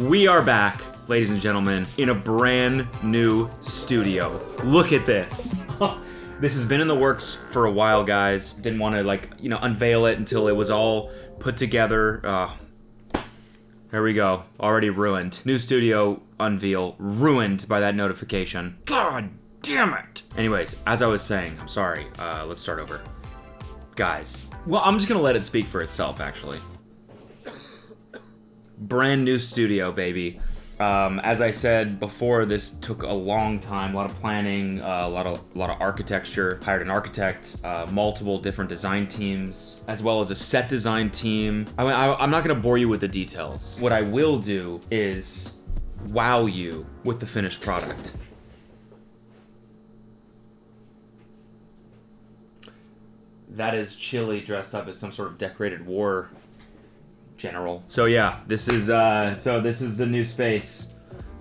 We are back, ladies and gentlemen, in a brand new studio. Look at this. This has been in the works for a while, guys. Didn't want to, unveil it until it was all put together. There we go. Already ruined. New studio unveil. Ruined by that notification. God damn it. Anyways, as I was saying, I'm sorry. Let's start over. Guys. Well, I'm just going to let it speak for itself, actually. Brand new studio, baby. As I said before, this took a long time, a lot of planning, a lot of architecture. Hired an architect, multiple different design teams, as well as a set design team. I'm not gonna bore you with the details. What I will do is wow you with the finished product. That is Chili dressed up as some sort of decorated war general. So yeah, this is the new space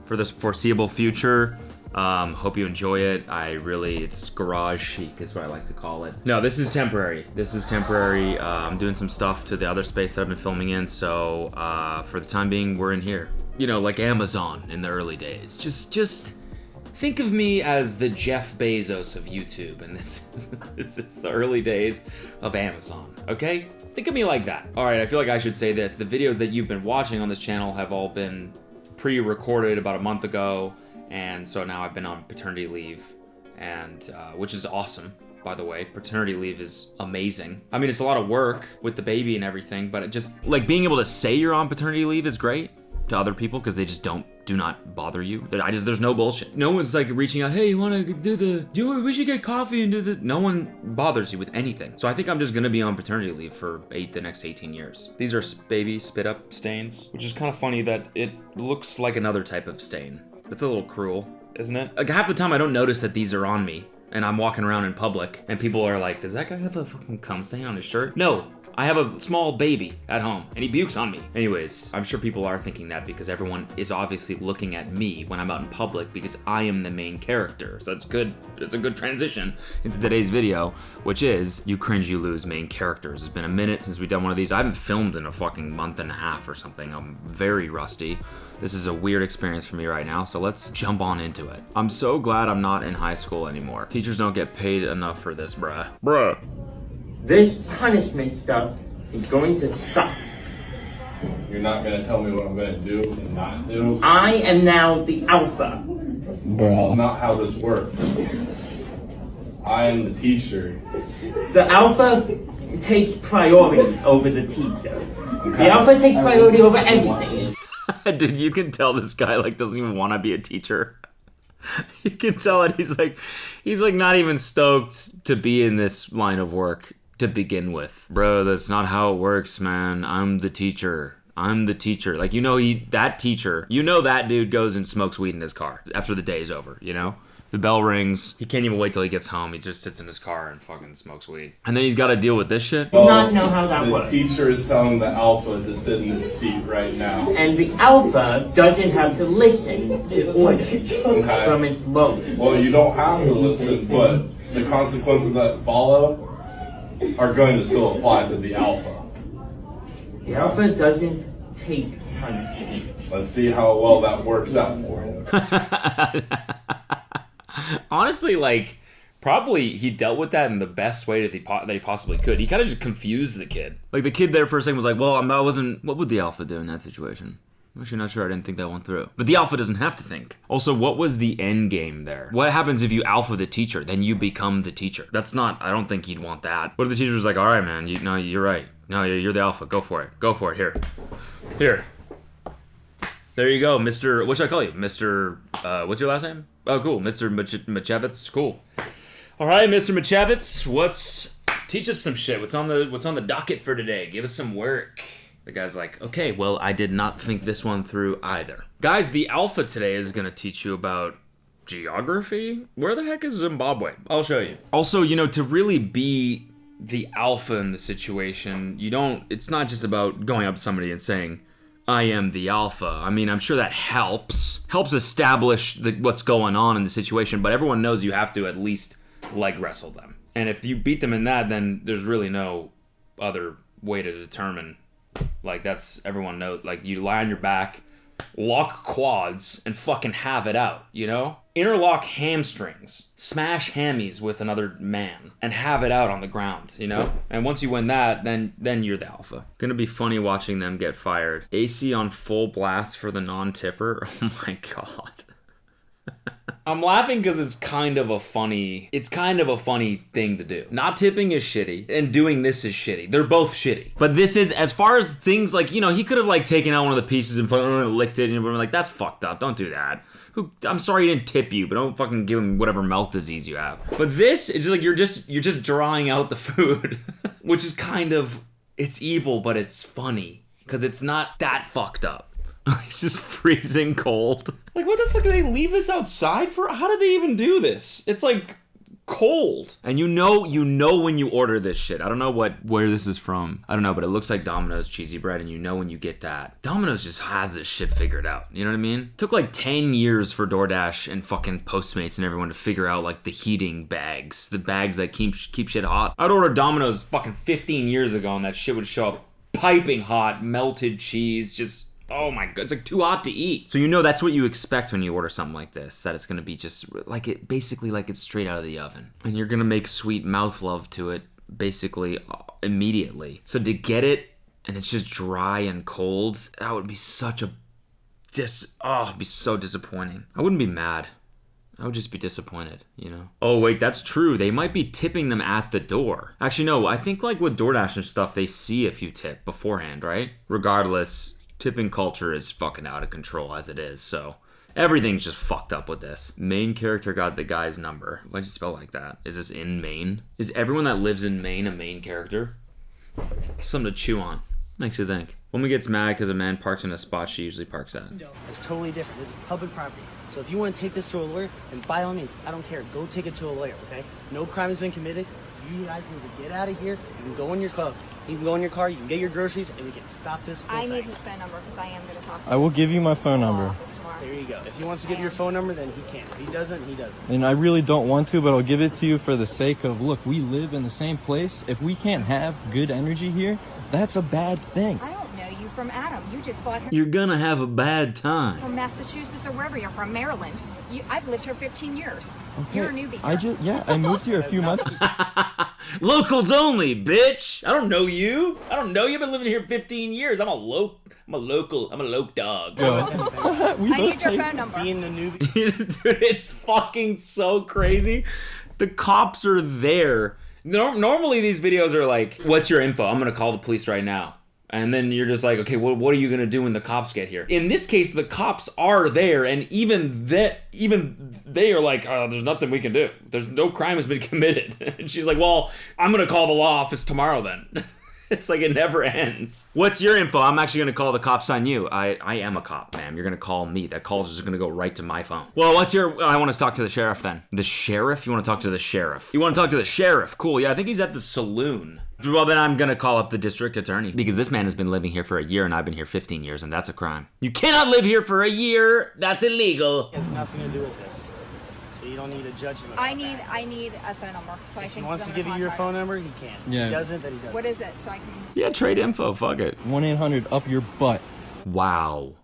for this foreseeable future. Hope you enjoy it. It's garage chic is what I like to call it. No, this is temporary. I'm doing some stuff to the other space that I've been filming in, so for the time being, we're in here. You know, like Amazon in the early days. Just think of me as the Jeff Bezos of YouTube, and this is the early days of Amazon, okay? Think of me like that. All right, I feel like I should say this. The videos that you've been watching on this channel have all been pre-recorded about a month ago, and so now I've been on paternity leave, and which is awesome, by the way. Paternity leave is amazing. I mean, it's a lot of work with the baby and everything, but it just, like, being able to say you're on paternity leave is great to other people because they just do not bother you. There's no bullshit. No one's like reaching out, hey, you wanna we should get coffee and do the, no one bothers you with anything. So I think I'm just gonna be on paternity leave for the next 18 years. These are baby spit up stains, which is kind of funny that it looks like another type of stain. That's a little cruel, isn't it? Like half the time I don't notice that these are on me and I'm walking around in public and people are like, does that guy have a fucking cum stain on his shirt? No. I have a small baby at home, and he bukes on me. Anyways, I'm sure people are thinking that because everyone is obviously looking at me when I'm out in public because I am the main character. So that's good. It's a good transition into today's video, which is You Cringe, You Lose main characters. It's been a minute since we've done one of these. I haven't filmed in a fucking month and a half or something. I'm very rusty. This is a weird experience for me right now, so let's jump on into it. I'm so glad I'm not in high school anymore. Teachers don't get paid enough for this, bruh. This punishment stuff is going to stop. You're not going to tell me what I'm going to do and not do? I am now the alpha. Bro. That's not how this works. I am the teacher. The alpha takes priority over the teacher. Okay. The alpha takes priority over everything. Dude, you can tell this guy doesn't even want to be a teacher. You can tell that he's not even stoked to be in this line of work to begin with. Bro, that's not how it works, man. I'm the teacher. Like, that dude goes and smokes weed in his car after the day's over, you know? The bell rings. He can't even wait till he gets home. He just sits in his car and fucking smokes weed. And then he's got to deal with this shit. Well, not know how that works. The teacher is telling the alpha to sit in this seat right now. And the alpha doesn't have to listen to orders from its load. Well, you don't have to listen, but the consequences that follow are going to still apply to the alpha. The alpha doesn't take punishment. Let's see how well that works out for you. Honestly, probably he dealt with that in the best way that he possibly could. He kind of just confused the kid. Like, the kid there for a second was like, well, what would the alpha do in that situation? I'm actually not sure. I didn't think that one through. But the alpha doesn't have to think. Also, what was the end game there? What happens if you alpha the teacher? Then you become the teacher. I don't think he'd want that. What if the teacher was like, all right, man, you're right. No, you're the alpha. Go for it. Here. There you go, Mr. What should I call you? Mr. What's your last name? Oh, cool. Mr. Machevitz. Cool. All right, Mr. Machevitz. Teach us some shit. What's on the docket for today? Give us some work. The guy's like, okay, well, I did not think this one through either. Guys, the alpha today is going to teach you about geography. Where the heck is Zimbabwe? I'll show you. Also, to really be the alpha in the situation, it's not just about going up to somebody and saying, I am the alpha. I mean, I'm sure that helps establish what's going on in the situation, but everyone knows you have to at least leg wrestle them. And if you beat them in that, then there's really no other way to determine. Everyone knows, you lie on your back lock quads and fucking have it out, you know? Interlock hamstrings, smash hammies with another man, and have it out on the ground, you know? And once you win that, then you're the alpha. Gonna be funny watching them get fired. AC on full blast for the non-tipper. Oh my god. I'm laughing because it's kind of a funny thing to do. Not tipping is shitty, and doing this is shitty. They're both shitty. But this is, as far as things like, you know, he could have like taken out one of the pieces and licked it, and everyone like, that's fucked up, don't do that. I'm sorry he didn't tip you, but don't fucking give him whatever mouth disease you have. But this is just like, you're just drawing out the food, which is kind of, it's evil, but it's funny, because it's not that fucked up. It's just freezing cold. Like, what the fuck, did they leave this outside for? How did they even do this? It's like cold. And you know when you order this shit. I don't know where this is from. I don't know, but it looks like Domino's cheesy bread, and you know when you get that. Domino's just has this shit figured out. You know what I mean? It took like 10 years for DoorDash and fucking Postmates and everyone to figure out like the heating bags. The bags that keep shit hot. I'd order Domino's fucking 15 years ago and that shit would show up piping hot, melted cheese, just... Oh my god, it's like too hot to eat. So you know that's what you expect when you order something like this, that it's gonna be just like it, basically like it's straight out of the oven. And you're gonna make sweet mouth love to it basically immediately. So to get it and it's just dry and cold, that would be such a it'd be so disappointing. I wouldn't be mad. I would just be disappointed, you know? Oh, wait, that's true. They might be tipping them at the door. Actually, no, I think like with DoorDash and stuff, they see if you tip beforehand, right? Regardless, tipping culture is fucking out of control as it is, so everything's just fucked up with this. Main character got the guy's number. Why'd you spell like that? Is this in Maine? Is everyone that lives in Maine a main character? Something to chew on. Makes you think. Woman gets mad because a man parks in a spot she usually parks at. It's totally different. It's public property. So if you want to take this to a lawyer, then by all means, I don't care. Go take it to a lawyer, okay? No crime has been committed. You guys need to get out of here. You can go in your car. You can go in your car. You can get your groceries, and we can stop this. I need his phone number because I am going to talk to him. I will give you my phone number. There you go. If he wants to give you your phone number, then he can. If he doesn't, he doesn't. And I really don't want to, but I'll give it to you for the sake of, look, we live in the same place. If we can't have good energy here, that's a bad thing. I don't know you from Adam. You just bought her You're gonna have a bad time. from Massachusetts or wherever you're from, Maryland. I've lived here 15 years. Okay. You're a newbie here. I moved here a few months ago. Locals only, bitch. I don't know you. I've been living here 15 years. I'm a local dog. I need your phone number. Being the newbie. Dude, it's fucking so crazy. The cops are there. Normally these videos are like, what's your info? I'm gonna call the police right now. And then you're just like, okay, well, what are you gonna do when the cops get here? In this case, the cops are there, and even they are like, there's nothing we can do. There's no crime has been committed. And she's like, well, I'm gonna call the law office tomorrow then. It's like it never ends. What's your info? I'm actually gonna call the cops on you. I am a cop, ma'am. You're gonna call me. That call's just gonna go right to my phone. Well, I want to talk to the sheriff then. The sheriff? You want to talk to the sheriff? You want to talk to the sheriff? Cool. Yeah, I think he's at the saloon. Well, then I'm gonna call up the district attorney because this man has been living here for a year and I've been here 15 years, and that's a crime. You cannot live here for a year. That's illegal. It has nothing to do with this. So you don't need to judge him. I need a phone number so I If can. he wants to give you your phone number, he can. Yeah. If he doesn't, then he doesn't. What is it so I can? Yeah, trade info. Fuck it. 1-800 up your butt. Wow.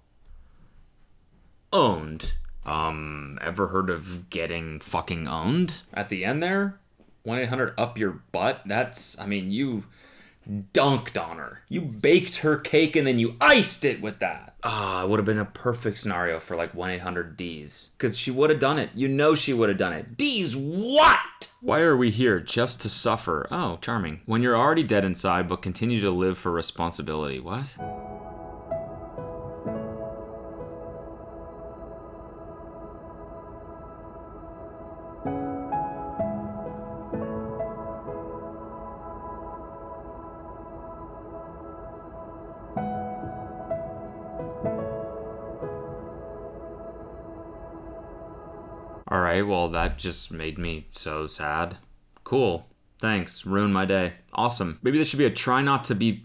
Owned. Ever heard of getting fucking owned? At the end there? 1-800 up your butt? You dunked on her. You baked her cake and then you iced it with that. It would have been a perfect scenario for like 1-800-D's. Because she would have done it. You know she would have done it. D's what? Why are we here? Just to suffer. Oh, charming. When you're already dead inside but continue to live for responsibility. What? Alright, well that just made me so sad. Cool. Thanks. Ruined my day. Awesome. Maybe this should be a try not to be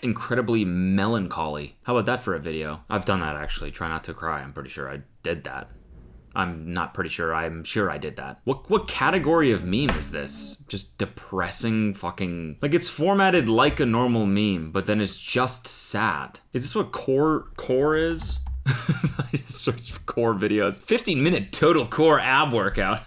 incredibly melancholy. How about that for a video? I've done that actually. Try not to cry. I'm pretty sure I did that. I'm not pretty sure. I'm sure I did that. What category of meme is this? Just depressing fucking... Like it's formatted like a normal meme, but then it's just sad. Is this what core is? Just search for core videos. 15-minute total core ab workout.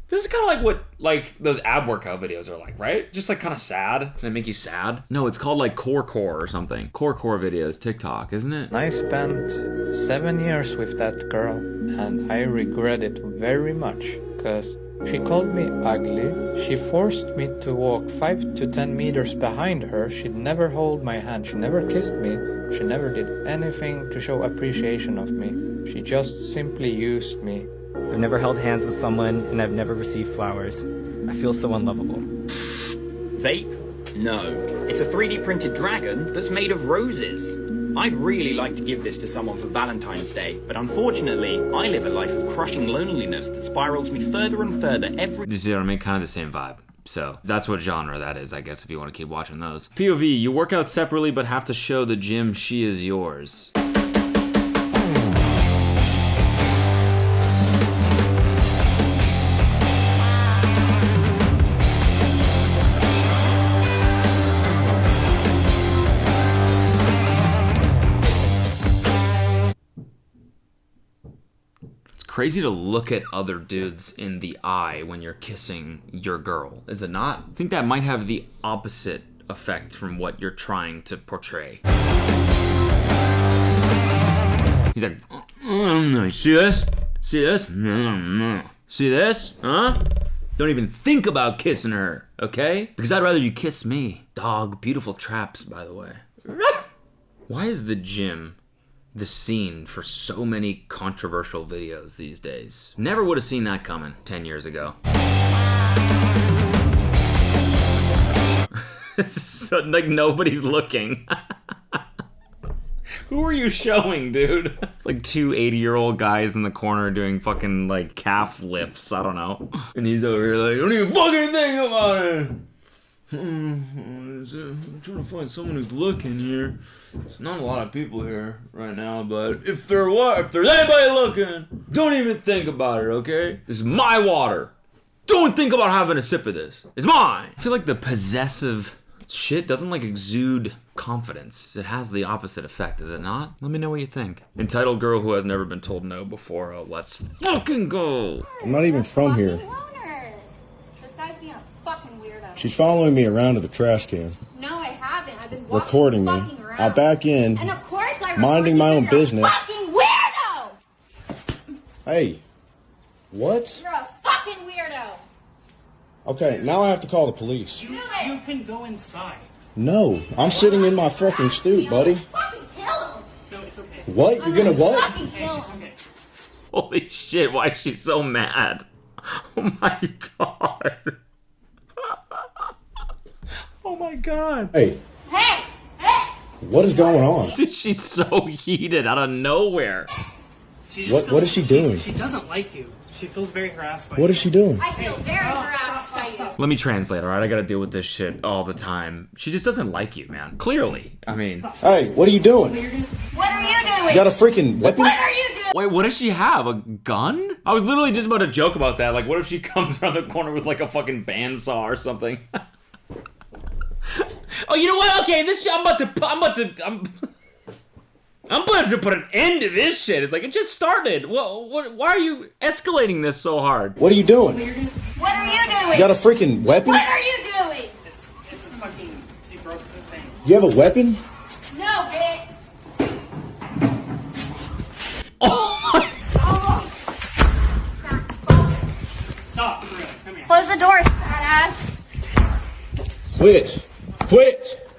This is kind of like what like those ab workout videos are like, right? Just like kind of sad. They make you sad. No, it's called like core or something. Core videos, TikTok, isn't it? I spent 7 years with that girl, and I regret it very much, because she called me ugly, she forced me to walk 5 to 10 meters behind her, she'd never hold my hand, she never kissed me, she never did anything to show appreciation of me. She just simply used me. I've never held hands with someone, and I've never received flowers. I feel so unlovable. Vape? No. It's a 3D printed dragon that's made of roses. I'd really like to give this to someone for Valentine's Day, but unfortunately, I live a life of crushing loneliness that spirals me further and further every— You see what I mean? Kind of the same vibe. So that's what genre that is, I guess, if you want to keep watching those. POV, you work out separately but have to show the gym she is yours. Crazy to look at other dudes in the eye when you're kissing your girl, is it not? I think that might have the opposite effect from what you're trying to portray. He's like, see this? See this? See this? Huh? Don't even think about kissing her, okay? Because I'd rather you kiss me. Dog, beautiful traps, by the way. Why is the gym the scene for so many controversial videos these days? Never would have seen that coming 10 years ago. So, like, nobody's looking. Who are you showing, dude? It's like two 80-year-old guys in the corner doing fucking like calf lifts, I don't know. And he's over here like, don't even fucking think about it. I'm trying to find someone who's looking here. There's not a lot of people here right now, but if there's anybody looking, don't even think about it, okay? This is my water. Don't think about having a sip of this. It's mine. I feel like the possessive shit doesn't like exude confidence. It has the opposite effect, does it not? Let me know what you think. Entitled girl who has never been told no before. Oh, let's fucking go. I'm not even from here. This guy's being a fucking weirdo. She's following me around to the trash can. No, I haven't. I've been recording me. around. I'll back in. And of course I minding my own business. Fucking weirdo! Hey, what? You're a fucking weirdo. Okay, now I have to call the police. You can go inside. No, I'm sitting in my fucking stoop, buddy. Fucking kill him. No, it's okay. What? You're gonna what? Fucking kill him. Okay. Holy shit, why is she so mad? Oh my god. Oh my god. Hey. Hey! Hey! What is going on? Dude, she's so heated out of nowhere. What is she doing? She doesn't like you. She feels very harassed by What you. is she doing? I feel very harassed by you. Let me translate, alright? I gotta deal with this shit all the time. She just doesn't like you, man. Clearly. I mean. Hey, what are you doing? What are you doing? You got a freaking weapon? What are you doing? Wait, what does she have? A gun? I was literally just about to joke about that. Like, what if she comes around the corner with like a fucking bandsaw or something? Oh, you know what? Okay, this shit, I'm about to put an end to this shit. It's like, it just started. Why are you escalating this so hard? What are you doing? What are you doing? You got a freaking weapon? What are you doing? It's a fucking... She broke the thing. You have a weapon? No, bitch. Oh my... Stop. Come here. Close the door, fat ass. Quit. Quit.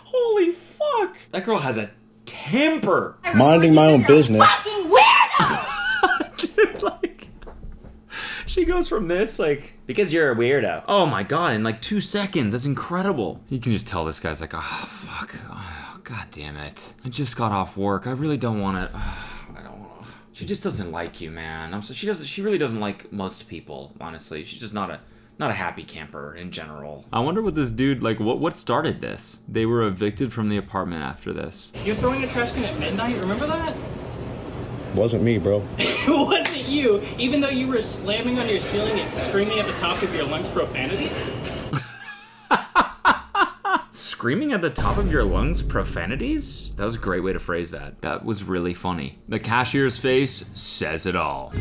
Holy fuck. That girl has a temper. Minding my own business. Fucking weirdo. Dude, like, she goes from this, like, because you're a weirdo. Oh my god, in like 2 seconds. That's incredible. You can just tell this guy's like, oh, fuck. Oh, god damn it. I just got off work. I really don't want to. I don't want to. She just doesn't like you, man. She really doesn't like most people, honestly. She's just not a happy camper in general. I wonder what this dude, like, what started this? They were evicted from the apartment after this. You're throwing a trash can at midnight, remember that? Wasn't me, bro. It wasn't you, even though you were slamming on your ceiling and screaming at the top of your lungs profanities. screaming at the top of your lungs profanities? That was a great way to phrase that. That was really funny. The cashier's face says it all.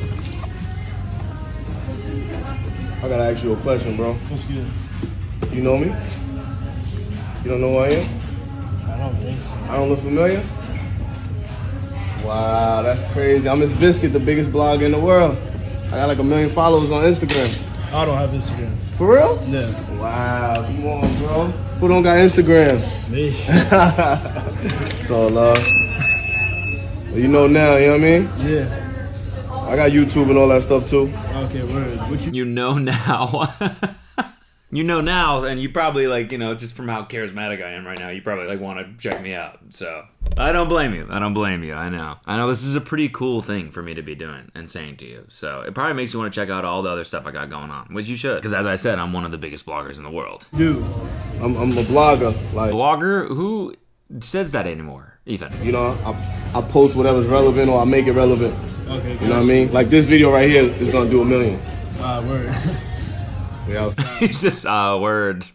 I gotta ask you a question, bro. What's good? You know me? You don't know who I am? I don't think so. I don't look familiar? Wow, that's crazy. I'm Miss Biscuit, the biggest blogger in the world. I got like 1 million followers on Instagram. I don't have Instagram. For real? Yeah. Wow, come on, bro. Who don't got Instagram? Me. It's all love. Well, you know now, you know what I mean? Yeah. I got YouTube and all that stuff too. Okay, word. What You know now. You know now, and you probably like, you know, just from how charismatic I am right now, you probably like want to check me out. So I don't blame you. I don't blame you. I know this is a pretty cool thing for me to be doing and saying to you. So it probably makes you want to check out all the other stuff I got going on, which you should. Because as I said, I'm one of the biggest bloggers in the world. Dude, I'm a blogger. Like blogger? Who says that anymore? Even. You know, I post whatever's relevant or I make it relevant. Okay. You know what I mean? Like this video right here is gonna do 1 million. Word. Yeah. It's just word.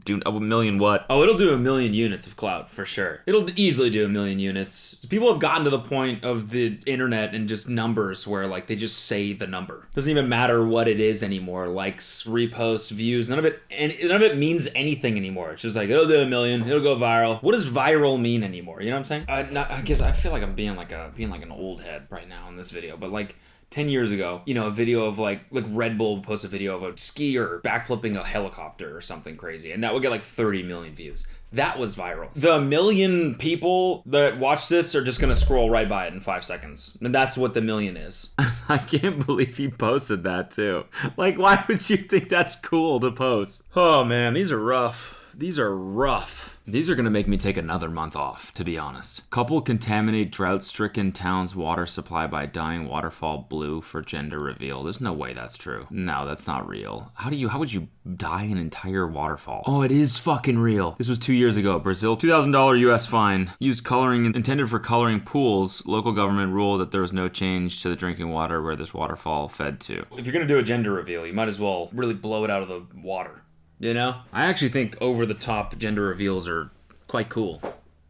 Do 1 million what? Oh, it'll do 1 million units of clout for sure. It'll easily do 1 million units. People have gotten to the point of the internet and just numbers where like they just say the number. Doesn't even matter what it is anymore. Likes, reposts, views, none of it means anything anymore. It's just like it'll do 1 million, it'll go viral. What does viral mean anymore? You know what I'm saying? I guess I feel like I'm being like an old head right now in this video, but like 10 years ago, you know, a video of like Red Bull would post a video of a skier backflipping a helicopter or something crazy, and that would get like 30 million views. That was viral. The 1 million people that watch this are just gonna scroll right by it in 5 seconds. And that's what the 1 million is. I can't believe he posted that too. Like, why would you think that's cool to post? Oh man, these are rough. These are rough. These are gonna make me take another month off, to be honest. Couple contaminate drought-stricken town's water supply by dyeing waterfall blue for gender reveal. There's no way that's true. No, that's not real. How would you dye an entire waterfall? Oh, it is fucking real. This was 2 years ago. Brazil, $2,000 US fine. Used coloring intended for coloring pools. Local government ruled that there was no change to the drinking water where this waterfall fed to. If you're gonna do a gender reveal, you might as well really blow it out of the water. You know? I actually think over-the-top gender reveals are quite cool,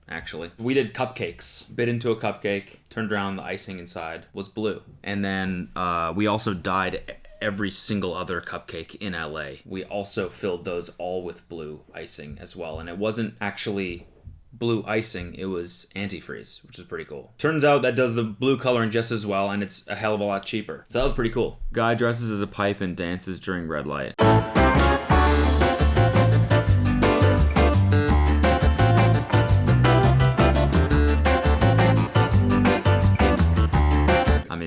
actually. We did cupcakes. Bit into a cupcake, turned around, the icing inside was blue. And then we also dyed every single other cupcake in LA. We also filled those all with blue icing as well. And it wasn't actually blue icing, it was antifreeze, which is pretty cool. Turns out that does the blue coloring just as well, and it's a hell of a lot cheaper. So that was pretty cool. Guy dresses as a pipe and dances during red light.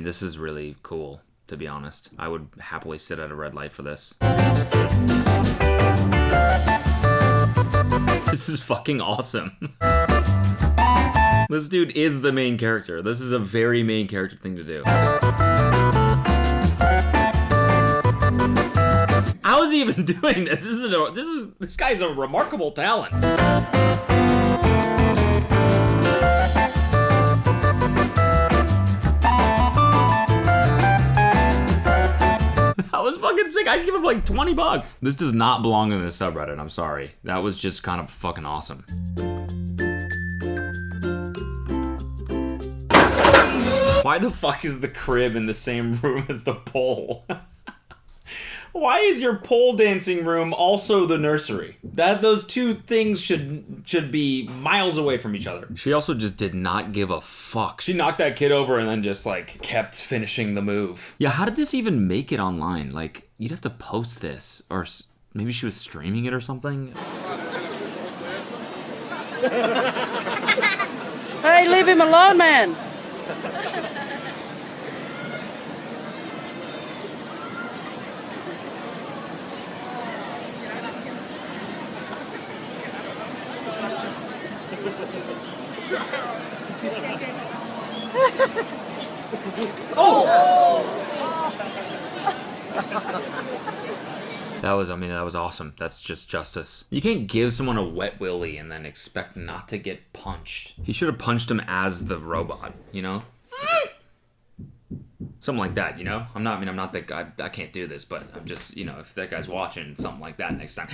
This is really cool, to be honest. I would happily sit at a red light for this. This is fucking awesome. This dude is the main character. This is a very main character thing to do. How is he even doing this? This guy's a remarkable talent. That was fucking sick. I'd give him like $20. This does not belong in the subreddit. I'm sorry. That was just kind of fucking awesome. Why the fuck is the crib in the same room as the pole? Why is your pole dancing room also the nursery? Those two things should be miles away from each other. She also just did not give a fuck. She knocked that kid over and then just like kept finishing the move. Yeah, how did this even make it online? Like, you'd have to post this, or maybe she was streaming it or something. Hey, leave him alone, man. That was awesome. That's just justice. You can't give someone a wet willy and then expect not to get punched. He should have punched him as the robot, you know? Something like that, you know? I'm not that guy. I can't do this, but I'm just, you know, if that guy's watching, something like that next time.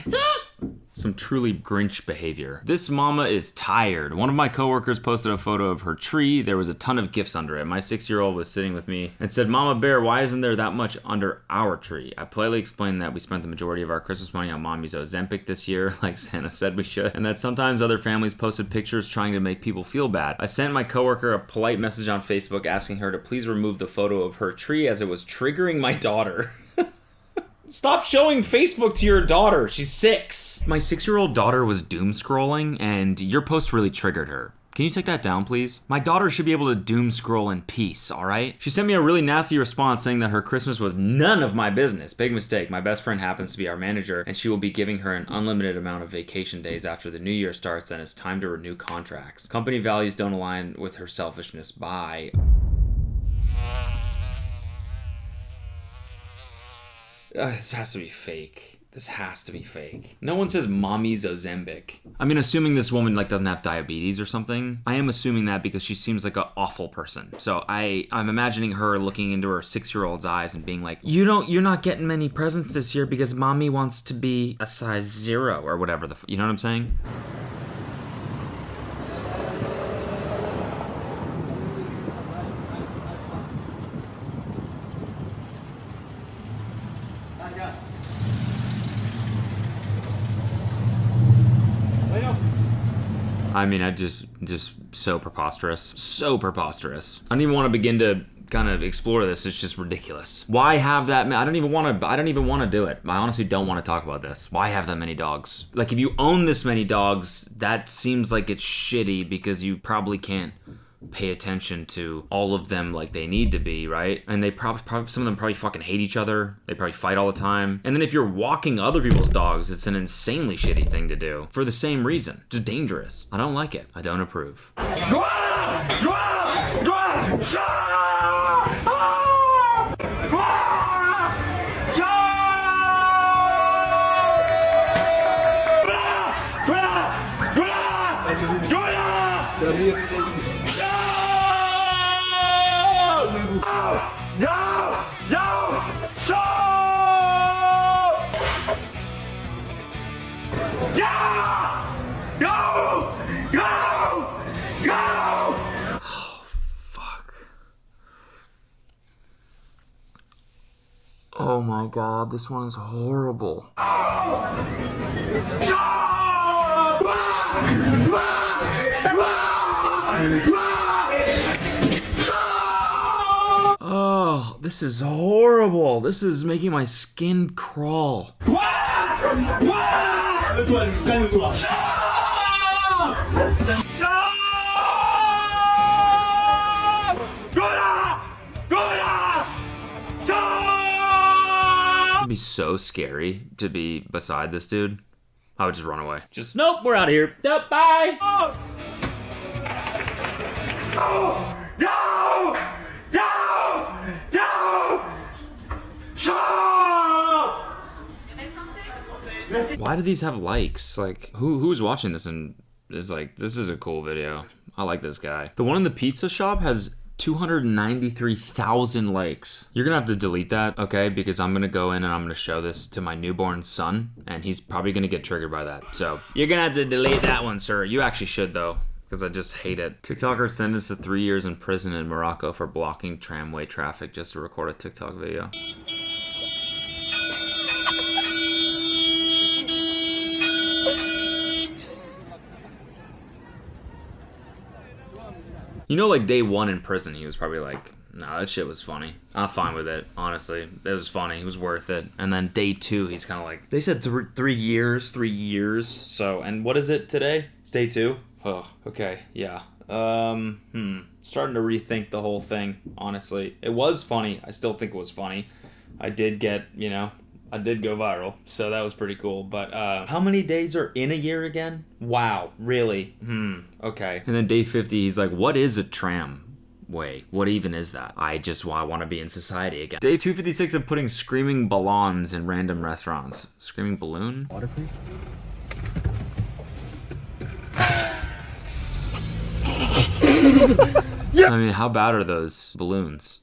Some truly Grinch behavior. This mama is tired. One of my coworkers posted a photo of her tree. There was a ton of gifts under it. My 6-year-old was sitting with me and said, "Mama Bear, why isn't there that much under our tree?" I politely explained that we spent the majority of our Christmas money on Mommy's Ozempic this year, like Santa said we should, and that sometimes other families posted pictures trying to make people feel bad. I sent my coworker a polite message on Facebook asking her to please remove the photo of her tree as it was triggering my daughter. Stop showing Facebook to your daughter. She's 6. My 6-year-old daughter was doom scrolling, and your post really triggered her. Can you take that down, please? My daughter should be able to doom scroll in peace, all right? She sent me a really nasty response saying that her Christmas was none of my business. Big mistake. My best friend happens to be our manager, and she will be giving her an unlimited amount of vacation days after the new year starts, and it's time to renew contracts. Company values don't align with her selfishness. Bye. This has to be fake. This has to be fake. No one says Mommy's Ozempic. I mean, assuming this woman like doesn't have diabetes or something. I am assuming that because she seems like an awful person. So I'm imagining her looking into her 6-year-old's eyes and being like, you're not getting many presents this year because Mommy wants to be a size 0 or whatever you know what I'm saying? I mean, I just so preposterous. So preposterous. I don't even want to begin to kind of explore this. It's just ridiculous. Why have that? I don't even want to do it. I honestly don't want to talk about this. Why have that many dogs? Like, if you own this many dogs, that seems like it's shitty because you probably can't pay attention to all of them like they need to be, right? And they probably some of them probably fucking hate each other. They probably fight all the time. And then if you're walking other people's dogs, it's an insanely shitty thing to do for the same reason. Just dangerous. I don't like it. I don't approve. Oh my god, this one is horrible. Oh, this is horrible. This is making my skin crawl. It'd be so scary to be beside this dude. I would just run away. Just, nope, we're out of here. Nope, bye. Oh. No! No! No! No! Why do these have likes? Like, who's watching this and is like, this is a cool video. I like this guy. The one in the pizza shop has 293,000 likes. You're gonna have to delete that, okay? Because I'm gonna go in and I'm gonna show this to my newborn son, and he's probably gonna get triggered by that. So you're gonna have to delete that one, sir. You actually should though, because I just hate it. TikToker sentenced to 3 years in prison in Morocco for blocking tramway traffic just to record a TikTok video. You know, like day 1 in prison, he was probably like, nah, that shit was funny. I'm fine with it, honestly. It was funny. It was worth it. And then day 2, he's kind of like, they said 3 years. So, and what is it today? It's day 2? Oh, okay, yeah. Starting to rethink the whole thing, honestly. It was funny. I still think it was funny. I did get, I did go viral, so that was pretty cool. But how many days are in a year again? Wow, really? Okay. And then day 50, he's like, what is a tramway? What even is that? I want to be in society again. Day 256 of putting screaming ballons in random restaurants. Screaming balloon? Water, please? Yeah. I mean, how bad are those balloons?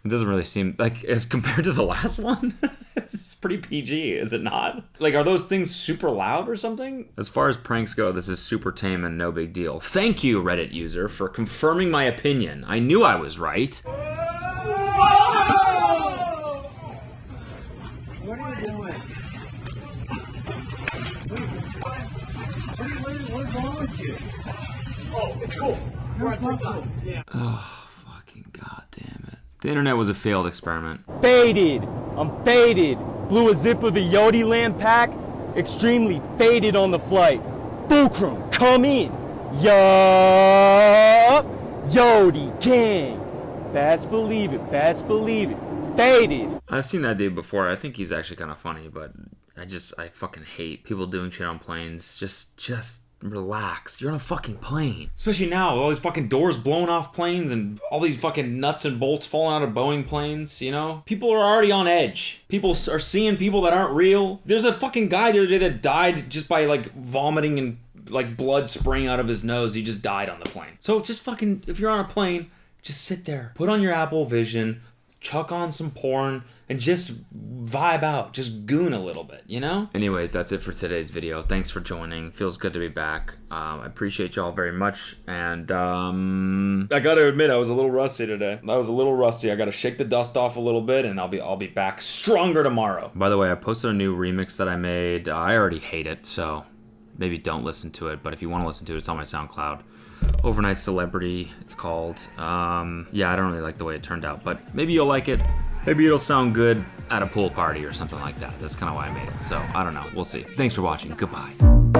It doesn't really seem like, as compared to the last one, it's pretty PG, is it not? Like, are those things super loud or something? As far as pranks go, this is super tame and no big deal. Thank you, Reddit user, for confirming my opinion. I knew I was right. What are you doing? What's wrong with you? Oh, it's cool. We're on TikTok. Yeah. Oh, fucking goddamn it. The internet was a failed experiment. Faded. I'm faded. Blew a zip of the Yodi Land pack. Extremely faded on the flight. Fulcrum, come in. Yup. Yodi King. Best believe it. Best believe it. Faded. I've seen that dude before. I think he's actually kind of funny, but I fucking hate people doing shit on planes. Just relax. You're on a fucking plane. Especially now, with all these fucking doors blowing off planes and all these fucking nuts and bolts falling out of Boeing planes, you know? People are already on edge. People are seeing people that aren't real. There's a fucking guy the other day that died just by like vomiting and like blood spraying out of his nose. He just died on the plane. So just fucking, if you're on a plane, just sit there. Put on your Apple Vision, chuck on some porn, and just vibe out, just goon a little bit, you know? Anyways, that's it for today's video. Thanks for joining. Feels good to be back. I appreciate y'all very much. And I gotta admit, I was a little rusty today. I gotta shake the dust off a little bit, and I'll be back stronger tomorrow. By the way, I posted a new remix that I made. I already hate it, so maybe don't listen to it. But if you want to listen to it, it's on my SoundCloud. Overnight Celebrity, it's called. Yeah, I don't really like the way it turned out, but maybe you'll like it. Maybe it'll sound good at a pool party or something like that. That's kind of why I made it. So, I don't know. We'll see. Thanks for watching. Goodbye.